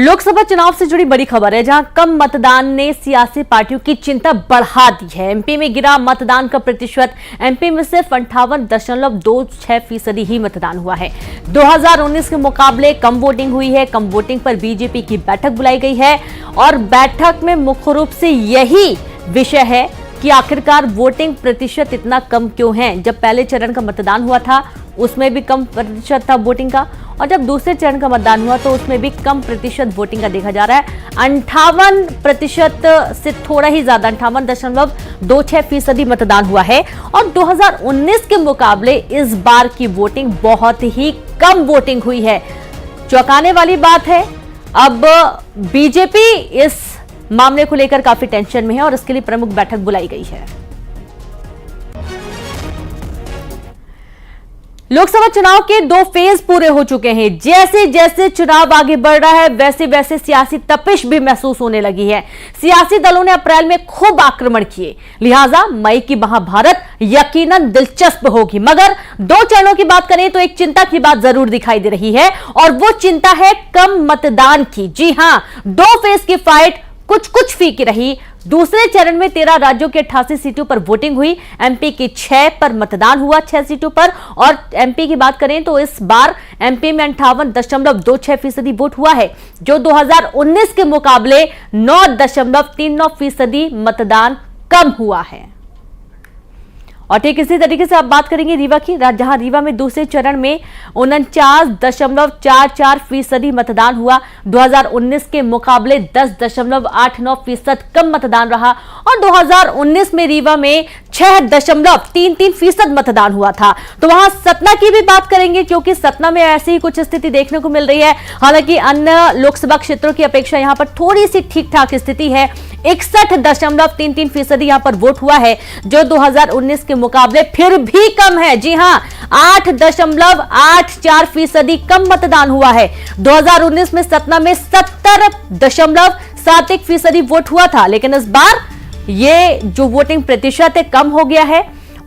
लोकसभा चुनाव से जुड़ी बड़ी खबर है, जहां कम मतदान ने सियासी पार्टियों की चिंता बढ़ा दी है। एमपी में गिरा मतदान का प्रतिशत। एमपी में सिर्फ 58.26% ही मतदान हुआ है। 2019 के मुकाबले कम वोटिंग हुई है। कम वोटिंग पर बीजेपी की बैठक बुलाई गई है और बैठक में मुख्य रूप से यही विषय है कि आखिरकार वोटिंग प्रतिशत इतना कम क्यों है। जब पहले चरण का मतदान हुआ था उसमें भी कम प्रतिशत था वोटिंग का, और जब दूसरे चरण का मतदान हुआ तो उसमें भी कम प्रतिशत वोटिंग का देखा जा रहा है। 58% से थोड़ा ही ज्यादा 58.26% मतदान हुआ है और 2019 के मुकाबले इस बार की वोटिंग बहुत ही कम वोटिंग हुई है। चौंकाने वाली बात है। अब बीजेपी इस मामले को लेकर काफी टेंशन में है और इसके लिए प्रमुख बैठक बुलाई गई है। लोकसभा चुनाव के 2 फेज पूरे हो चुके हैं। जैसे जैसे चुनाव आगे बढ़ रहा है वैसे वैसे सियासी तपिश भी महसूस होने लगी है। सियासी दलों ने अप्रैल में खूब आक्रमण किए, लिहाजा मई की महाभारत यकीनन दिलचस्प होगी। मगर 2 चरणों की बात करें तो एक चिंता की बात जरूर दिखाई दे रही है और वो चिंता है कम मतदान की। जी हां, 2 फेज की फाइट कुछ फीकी रही। दूसरे चरण में 13 राज्यों के 88 सीटों पर वोटिंग हुई। एमपी की 6 पर मतदान हुआ, 6 सीटों पर। और एमपी की बात करें तो इस बार एमपी में 58.26% वोट हुआ है, जो 2019 के मुकाबले 9.39% मतदान कम हुआ है। और ठीक इसी तरीके से आप बात करेंगे रीवा की, जहां रीवा में दूसरे चरण में 49.44% मतदान हुआ। 2019 के मुकाबले 10.89% कम मतदान रहा और 2019 में रीवा में 6.33% मतदान हुआ था। तो वहां सतना की भी बात करेंगे, क्योंकि सतना में ऐसी ही कुछ स्थिति देखने को मिल रही है। हालांकि अन्य लोकसभा क्षेत्रों की अपेक्षा यहां पर थोड़ी सी ठीक ठाक स्थिति है। 61.33% यहां पर वोट हुआ है, जो 2019 के मुकाबले फिर भी कम है। जी हां, 8.84% कम मतदान हुआ है। 2019 में सतना में 70.71% वोट हुआ था, लेकिन इस बार ये जो वोटिंग प्रतिशत है कम हो गया है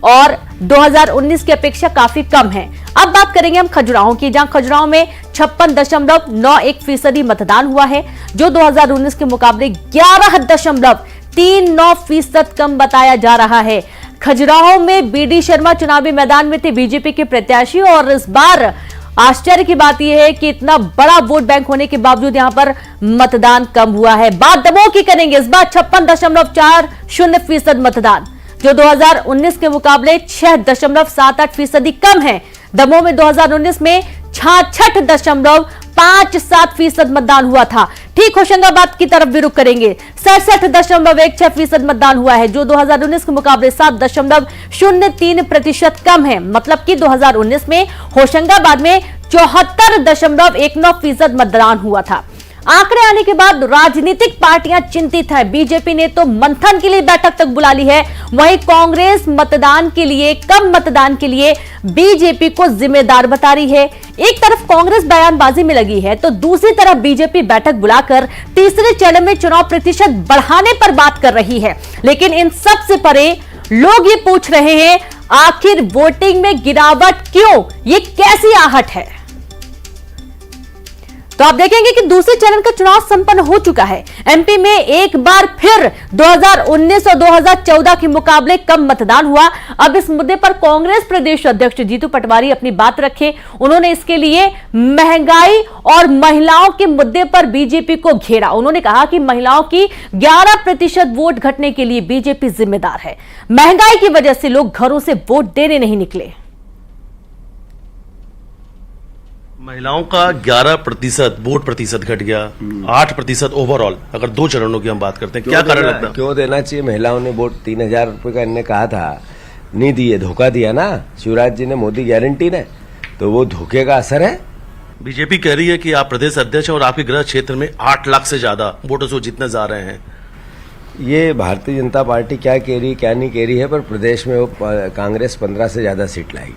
और 2019 की अपेक्षा काफी कम है। अब बात करेंगे हम खजुराहो की, जहां खजुराहो में 56.91% मतदान हुआ है, जो 2019 के मुकाबले 11.39% कम बताया जा रहा है। खजुराहो में बीडी शर्मा चुनावी मैदान में थे, बीजेपी के प्रत्याशी, और इस बार आश्चर्य की बात यह है कि इतना बड़ा वोट बैंक होने के बावजूद यहां पर मतदान कम हुआ है। बात दमोह की करेंगे, इस बार 56.40% मतदान, जो 2019 के मुकाबले 6.78% कम है। दमोह में 2019 में 66.57% मतदान हुआ था। ठीक होशंगाबाद की तरफ भी रुख करेंगे, 67.16% मतदान हुआ है, जो 2019 के मुकाबले 7.03% कम है। मतलब कि 2019 में होशंगाबाद में 74.19% मतदान हुआ था। आंकड़े आने के बाद राजनीतिक पार्टियां चिंतित है। बीजेपी ने तो मंथन के लिए बैठक तक बुला ली है, वहीं कांग्रेस मतदान के लिए, कम मतदान के लिए बीजेपी को जिम्मेदार बता रही है। एक तरफ कांग्रेस बयानबाजी में लगी है तो दूसरी तरफ बीजेपी बैठक बुलाकर तीसरे चरण में चुनाव प्रतिशत बढ़ाने पर बात कर रही है। लेकिन इन सब से परे लोग ये पूछ रहे हैं, आखिर वोटिंग में गिरावट क्यों? ये कैसी आहट है? तो आप देखेंगे कि दूसरे चरण का चुनाव संपन्न हो चुका है। एमपी में एक बार फिर 2019 और 2014 के मुकाबले कम मतदान हुआ। अब इस मुद्दे पर कांग्रेस प्रदेश अध्यक्ष जीतू पटवारी अपनी बात रखे। उन्होंने इसके लिए महंगाई और महिलाओं के मुद्दे पर बीजेपी को घेरा। उन्होंने कहा कि महिलाओं की 11% वोट घटने के लिए बीजेपी जिम्मेदार है। महंगाई की वजह से लोग घरों से वोट देने नहीं निकले। महिलाओं का 11% वोट प्रतिशत घट गया, 8% ओवरऑल। अगर 2 चरणों की हम बात करते हैं, क्या कारण लगता है? क्यों देना चाहिए? महिलाओं ने वोट 3,000 रुपए का इन्होंने कहा था, नहीं दिए, धोखा दिया ना शिवराज जी ने, मोदी गारंटी ने, तो वो धोखे का असर है। बीजेपी कह रही है कि आप प्रदेश अध्यक्ष और आपके गृह क्षेत्र में 8 लाख से ज्यादा वोटों से जीतने जा रहे हैं। ये भारतीय जनता पार्टी क्या कह रही क्या नहीं कह रही है, पर प्रदेश में वो कांग्रेस 15 से ज्यादा सीट लाएगी।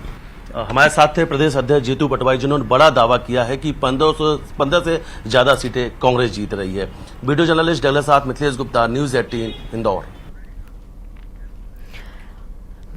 हमारे साथ थे प्रदेश अध्यक्ष जीतू पटवारी, जिन्होंने बड़ा दावा किया है कि 15 से ज्यादा सीटें कांग्रेस जीत रही है। वीडियो जर्नलिस्ट डगलस साथ मिथिलेश गुप्ता, न्यूज 18 इंदौर।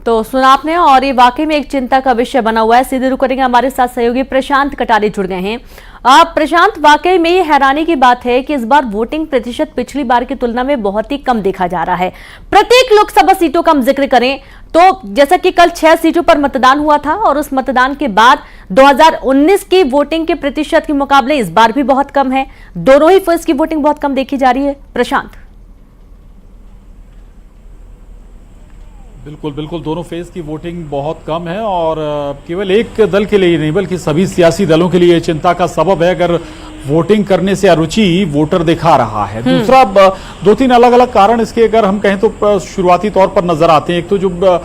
तो सुना आपने, और ये वाकई में एक चिंता का विषय बना हुआ है। सीधे रुक करेंगे, हमारे साथ सहयोगी प्रशांत कटारे जुड़ गए हैं। प्रशांत, वाकई में ये हैरानी की बात है कि इस बार वोटिंग प्रतिशत पिछली बार की तुलना में बहुत ही कम देखा जा रहा है। प्रत्येक लोकसभा सीटों का हम जिक्र करें तो जैसा कि कल 6 सीटों पर मतदान हुआ था और उस मतदान के बाद 2019 की वोटिंग के प्रतिशत के मुकाबले इस बार भी बहुत कम है। दोनों ही फेज की वोटिंग बहुत कम देखी जा रही है। प्रशांत, बिल्कुल बिल्कुल, दोनों फेज की वोटिंग बहुत कम है और केवल एक दल के लिए नहीं बल्कि सभी सियासी दलों के लिए चिंता का सबब है अगर वोटिंग करने से अरुचि वोटर दिखा रहा है। दूसरा, 2-3 अलग अलग कारण इसके अगर हम कहें तो शुरुआती तौर पर नजर आते हैं। एक तो जो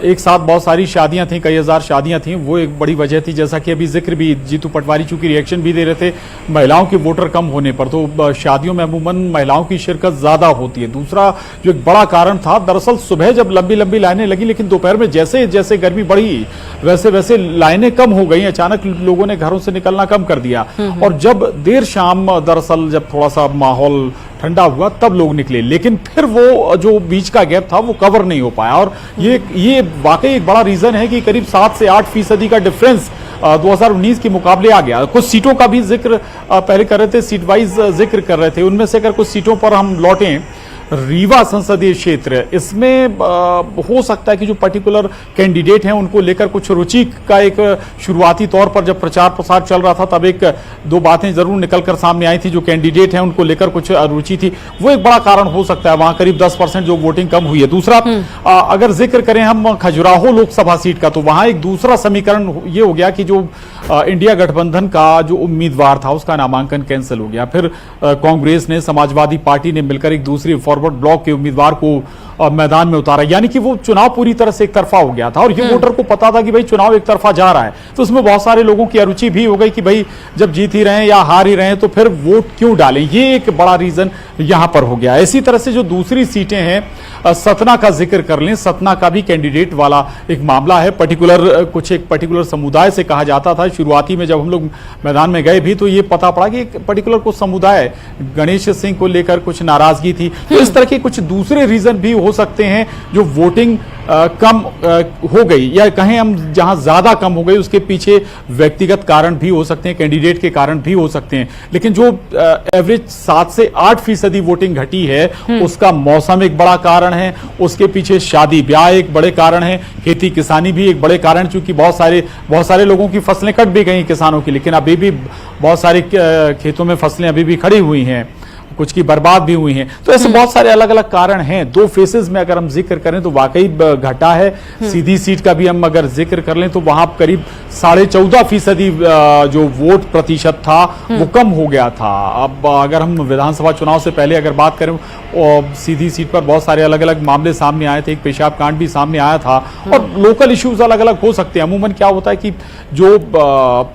एक साथ बहुत सारी शादियां थी, कई हजार शादियां थी, वो एक बड़ी वजह थी। जैसा कि अभी जिक्र भी जीतू पटवारी चूंकि रिएक्शन भी दे रहे थे महिलाओं के वोटर कम होने पर, तो शादियों में अमूमन महिलाओं की शिरकत ज्यादा होती है। दूसरा जो एक बड़ा कारण था, दरअसल सुबह जब लंबी लंबी लाइनें लगी, लेकिन दोपहर में जैसे जैसे गर्मी बढ़ी वैसे वैसे लाइनें कम हो गई। अचानक लोगों ने घरों से निकलना कम कर दिया और जब देर शाम दरअसल जब थोड़ा सा माहौल ठंडा हुआ तब लोग निकले, लेकिन फिर वो जो बीच का गैप था वो कवर नहीं हो पाया। और ये वाकई एक बड़ा रीजन है कि करीब 7 से 8% का डिफरेंस 2019 के मुकाबले आ गया। कुछ सीटों का भी जिक्र पहले कर रहे थे, सीट वाइज जिक्र कर रहे थे। उनमें से अगर कुछ सीटों पर हम लौटें, रीवा संसदीय क्षेत्र, इसमें हो सकता है कि जो पर्टिकुलर कैंडिडेट हैं उनको लेकर कुछ रुचि का एक शुरुआती तौर पर जब प्रचार प्रसार चल रहा था तब 1-2 बातें जरूर निकलकर सामने आई थी। जो कैंडिडेट हैं उनको लेकर कुछ रुचि थी, वो एक बड़ा कारण हो सकता है। वहां करीब 10% जो वोटिंग कम हुई है। दूसरा, अगर जिक्र करें हम खजुराहो लोकसभा सीट का, तो वहां एक दूसरा समीकरण ये हो गया कि जो इंडिया गठबंधन का जो उम्मीदवार था उसका नामांकन कैंसिल हो गया। फिर कांग्रेस ने, समाजवादी पार्टी ने मिलकर एक दूसरी फॉरवर्ड ब्लॉक के उम्मीदवार को मैदान में उतारा, यानी कि वो चुनाव पूरी तरह से एक तरफा हो गया था। और ये वोटर को पता था कि भाई चुनाव एक तरफा जा रहा है, तो उसमें बहुत सारे लोगों की अरुचि भी हो गई कि भाई जब जीत ही रहे हैं या हार ही रहे हैं तो फिर वोट क्यों डालें। ये एक बड़ा रीजन यहां पर हो गया। इसी तरह से जो दूसरी सीटें हैं, सतना का जिक्र कर लें, सतना का भी कैंडिडेट वाला एक मामला है। एक पर्टिकुलर समुदाय से कहा जाता था। शुरुआती में जब हम लोग मैदान में गए भी तो ये पता पड़ा कि एक पर्टिकुलर कुछ समुदाय गणेश सिंह को लेकर कुछ नाराजगी थी। तो इस तरह के कुछ दूसरे रीजन भी हो सकते हैं जो वोटिंग कम हो गई, या कहें हम जहां ज्यादा कम हो गई उसके पीछे व्यक्तिगत कारण भी हो सकते हैं, कैंडिडेट के कारण भी हो सकते हैं। लेकिन जो एवरेज 7 से 8% वोटिंग घटी है उसका मौसम एक बड़ा कारण है, उसके पीछे शादी ब्याह एक बड़े कारण है, खेती किसानी भी एक बड़े कारण, चूंकि बहुत सारे लोगों की फसलें कट भी गई किसानों की, लेकिन अभी भी बहुत सारे खेतों में फसलें अभी भी खड़ी हुई हैं, कुछ की बर्बाद भी हुई हैं। तो ऐसे बहुत सारे अलग अलग कारण हैं। 2 फेसेस में अगर हम जिक्र करें तो वाकई घटा है। सीधी सीट का भी हम अगर जिक्र कर लें तो वहां करीब 14.5% जो वोट प्रतिशत था वो कम हो गया था। अब अगर हम विधानसभा चुनाव से पहले अगर बात करें, और सीधी सीट पर बहुत सारे अलग अलग मामले सामने आए थे, एक पेशाब कांड भी सामने आया था और लोकल इश्यूज अलग अलग हो सकते हैं। अमूमन क्या होता है कि जो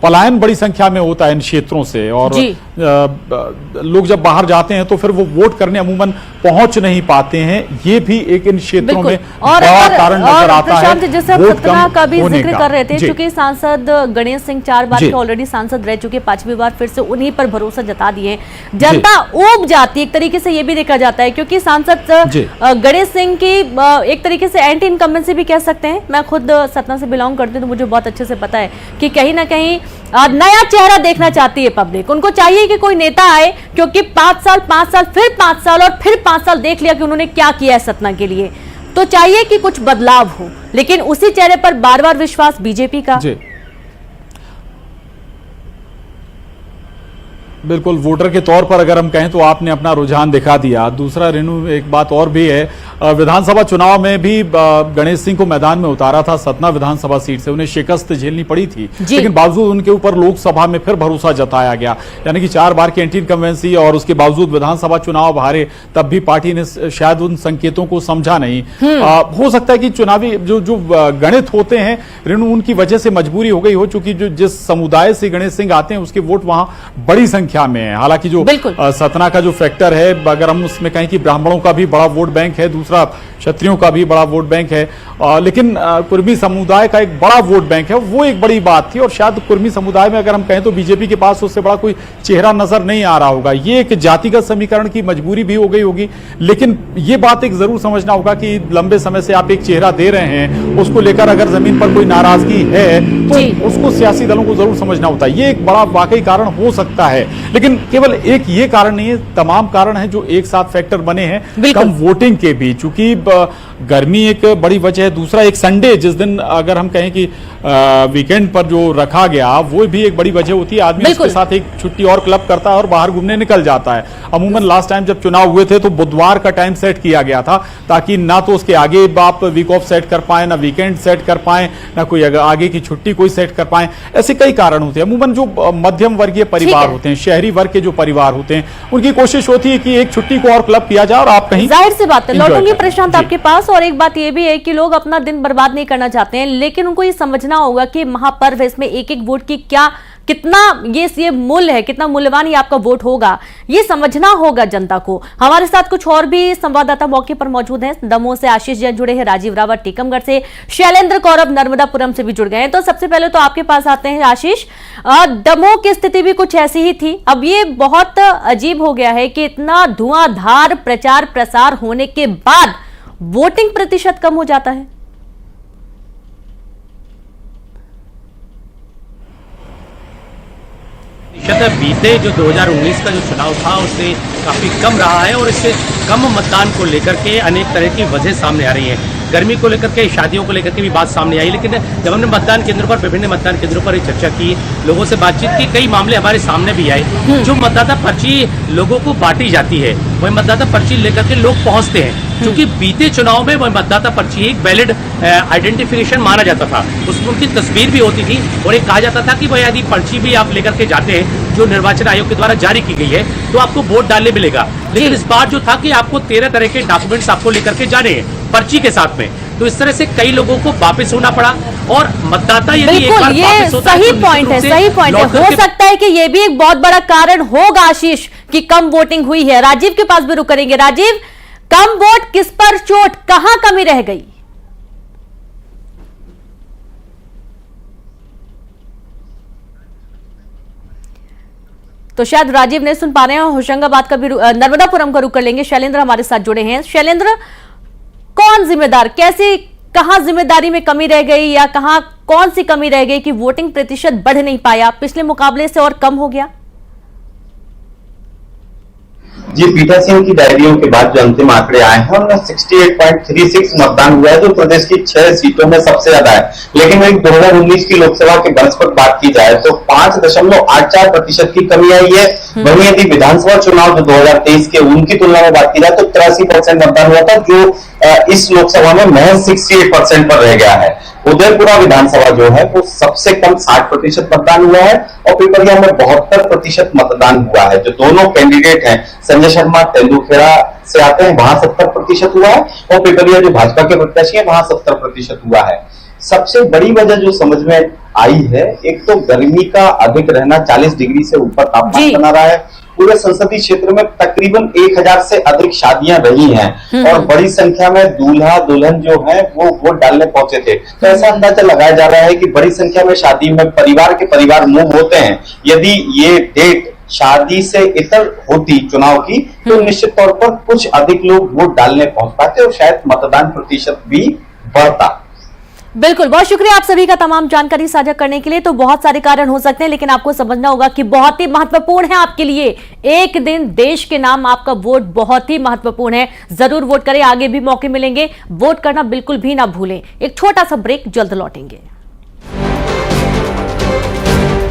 पलायन बड़ी संख्या में होता है इन क्षेत्रों से, और लोग जब बाहर जाते हैं तो फिर वो वोट करने अमूमन पहुंच नहीं पाते हैं। ये भी एक इन क्षेत्रों में बड़ा कारण नजर आता है। जैसे हम सतना का भी जिक्र कर रहे थे, क्योंकि सांसद गणेश सिंह 4 बार के ऑलरेडी सांसद रह चुके, 5वीं बार फिर से उन्हीं पर भरोसा जता दिए। जनता ऊब जाती है, एक तरीके से ये भी देखा जाता है, क्योंकि सांसद गणेश सिंह की एक तरीके से एंटी इनकम्बेंसी भी कह सकते हैं। मैं खुद सतना से बिलोंग करती हूँ तो मुझे बहुत अच्छे से पता है कि कहीं ना कहीं नया चेहरा देखना चाहती है पब्लिक। उनको चाहिए कि कोई नेता आए, क्योंकि 5 साल फिर 5 साल और फिर 5 साल देख लिया कि उन्होंने क्या किया है सतना के लिए, तो चाहिए कि कुछ बदलाव हो। लेकिन उसी चेहरे पर बार बार विश्वास बीजेपी का। बिल्कुल, वोटर के तौर पर अगर हम कहें तो आपने अपना रुझान दिखा दिया। दूसरा रेणु, एक बात और भी है, विधानसभा चुनाव में भी गणेश सिंह को मैदान में उतारा था सतना विधानसभा सीट से, उन्हें शिकस्त झेलनी पड़ी थी, लेकिन बावजूद उनके ऊपर लोकसभा में फिर भरोसा जताया गया। यानी कि 4 बार की एंटी इनकम्बेंसी और उसके बावजूद विधानसभा चुनाव हारे, तब भी पार्टी ने शायद उन संकेतों को समझा नहीं। हो सकता है कि चुनावी जो गणित होते हैं रेणु, उनकी वजह से मजबूरी हो गई हो, चूंकि जिस समुदाय से गणेश सिंह आते हैं उसके वोट वहां बड़ी संख्या में है। हालांकि जो सतना का जो फैक्टर है, अगर हम उसमें कहें कि ब्राह्मणों का भी बड़ा वोट बैंक है, दूसरा दूसरा क्षत्रियों का भी बड़ा वोट बैंक है, लेकिन कुर्मी समुदाय का एक बड़ा वोट बैंक है, वो एक बड़ी बात थी। और शायद कुर्मी समुदाय में अगर हम कहें तो बीजेपी के पास उससे बड़ा कोई चेहरा नजर नहीं आ रहा होगा। ये एक जातिगत समीकरण की मजबूरी भी हो गई होगी, लेकिन ये बात एक जरूर समझना होगा कि लंबे समय से आप एक चेहरा दे रहे हैं, उसको लेकर अगर जमीन पर कोई नाराजगी है तो उसको सियासी दलों को जरूर समझना होता है। ये एक बड़ा वाकई कारण हो सकता है, लेकिन केवल एक ये कारण नहीं है, तमाम कारण है जो एक साथ फैक्टर बने हैं कम वोटिंग के भी। चूंकि गर्मी एक बड़ी वजह है, दूसरा एक संडे जिस दिन अगर हम कहें कि वीकेंड पर जो रखा गया वो भी एक बड़ी वजह होती है। आदमी इसके साथ एक छुट्टी और क्लब करता है और बाहर घूमने निकल जाता है। अमूमन लास्ट टाइम जब चुनाव हुए थे तो बुधवार का टाइम सेट किया गया था, ताकि ना तो उसके आगे आप वीक ऑफ सेट कर पाए, ना वीकेंड सेट कर पाए, ना कोई आगे की छुट्टी कोई सेट कर पाए। ऐसे कई कारण होते हैं। अमूमन जो मध्यम वर्गीय परिवार होते हैं, शहरी वर्ग के जो परिवार होते हैं, उनकी कोशिश होती है कि एक छुट्टी को और क्लब किया जाए और आप कहीं, जाहिर सी बात है। लौटूंगी प्रशांत आपके पास। और एक बात यह भी है कि लोग अपना दिन बर्बाद नहीं करना चाहते हैं, लेकिन उनको ये समझना होगा कि महापर्व है, इसमें एक एक वोट की कितना ये मूल्य है, कितना मूल्यवान ये आपका वोट होगा, ये समझना होगा जनता को। हमारे साथ कुछ और भी संवाददाता मौके पर मौजूद हैं। दमोह से आशीष जैन जुड़े हैं, राजीव रावत टीकमगढ़ से, शैलेंद्र कौरव नर्मदापुरम से भी जुड़ गए हैं। तो सबसे पहले तो आपके पास आते हैं आशीष। दमोह की स्थिति भी कुछ ऐसी ही थी। अब ये बहुत अजीब हो गया है कि इतना धुआंधार प्रचार प्रसार होने के बाद वोटिंग प्रतिशत कम हो जाता है। बीते जो 2019 का जो चुनाव था उससे काफ़ी कम रहा है और इससे कम मतदान को लेकर के अनेक तरह की वजह सामने आ रही हैं। गर्मी को लेकर के, शादियों को लेकर के भी बात सामने आई, लेकिन जब हमने मतदान केंद्रों पर, विभिन्न मतदान केंद्रों पर चर्चा की, लोगों से बातचीत की, कई मामले हमारे सामने भी आए। जो मतदाता पर्ची लोगों को बांटी जाती है, वही मतदाता पर्ची लेकर के लोग पहुंचते हैं। क्योंकि बीते चुनाव में वही मतदाता पर्ची एक वैलिड आइडेंटिफिकेशन माना जाता था, उसमें उनकी तस्वीर भी होती थी और एक कहा जाता था कि भाई यदि पर्ची भी आप लेकर के जाते हैं जो निर्वाचन आयोग के द्वारा जारी की गई है तो आपको वोट डालने मिलेगा। लेकिन इस बार जो था कि आपको 13 तरह के डॉक्यूमेंट्स आपको लेकर के जाने हैं पर्ची के साथ में, तो इस तरह से कई लोगों को वापस होना पड़ा। और मतदाता यदि एक बार वापस होता है, सही पॉइंट है, सही पॉइंट है। हो सकता है कि ये भी एक बहुत बड़ा कारण होगा आशीष कि कम वोटिंग हुई है। राजीव के पास भी रुक करेंगे। राजीव, कम वोट किस पर चोट, कहां कमी रह गई? तो शायद राजीव नहीं सुन पा रहे हैं। होशंगाबाद का भी, नर्मदापुरम का रुक कर लेंगे। शैलेंद्र हमारे साथ जुड़े हैं। शैलेंद्र, कौन जिम्मेदार, कैसे, कहां जिम्मेदारी में कमी रह गई या कहां कौन सी कमी रह गई कि वोटिंग प्रतिशत बढ़ नहीं पाया, पिछले मुकाबले से और कम हो गया? जी, पीठासीन की डायरियों के बाद जो अंतिम आंकड़े आए हैं उनमें 68.36 मतदान हुआ है, जो प्रदेश की 6 सीटों में सबसे ज्यादा है। लेकिन वही 2019 की लोकसभा के बनस्पत बात की जाए तो 5.84% की कमी आई है। वहीं यदि विधानसभा चुनाव जो 2023 के उनकी तुलना में बात की जाए तो 83% मतदान हुआ था, जो इस लोकसभा में महज 68% पर रह गया है। उदयपुरा विधानसभा जो है वो सबसे कम 60% मतदान हुआ है और पिपरिया में 72% मतदान हुआ है। जो दोनों कैंडिडेट हैं, संजय शर्मा तेंदुखेड़ा से आते हैं, वहां 70% हुआ है और पिपरिया जो भाजपा के प्रत्याशी है वहां 70% हुआ है। सबसे बड़ी वजह जो समझ में आई है, एक तो गर्मी का अधिक रहना, 40 डिग्री से ऊपर तापमान बना रहा है। पूरे संसदीय क्षेत्र में तकरीबन 1000 से अधिक शादियां रही हैं और बड़ी संख्या में दूल्हा दुल्हन जो है वो वोट डालने पहुंचे थे। तो ऐसा अंदाजा लगाया जा रहा है कि बड़ी संख्या में शादी में परिवार के परिवार मूव होते हैं। यदि ये डेट शादी से इतर होती चुनाव की तो निश्चित तौर पर कुछ अधिक लोग वोट डालने पहुंच पाते और शायद मतदान प्रतिशत भी बढ़ता। बिल्कुल, बहुत शुक्रिया आप सभी का तमाम जानकारी साझा करने के लिए। तो बहुत सारे कारण हो सकते हैं, लेकिन आपको समझना होगा कि बहुत ही महत्वपूर्ण है आपके लिए एक दिन देश के नाम आपका वोट बहुत ही महत्वपूर्ण है। जरूर वोट करें, आगे भी मौके मिलेंगे। वोट करना बिल्कुल भी ना भूलें। एक छोटा सा ब्रेक, जल्द लौटेंगे।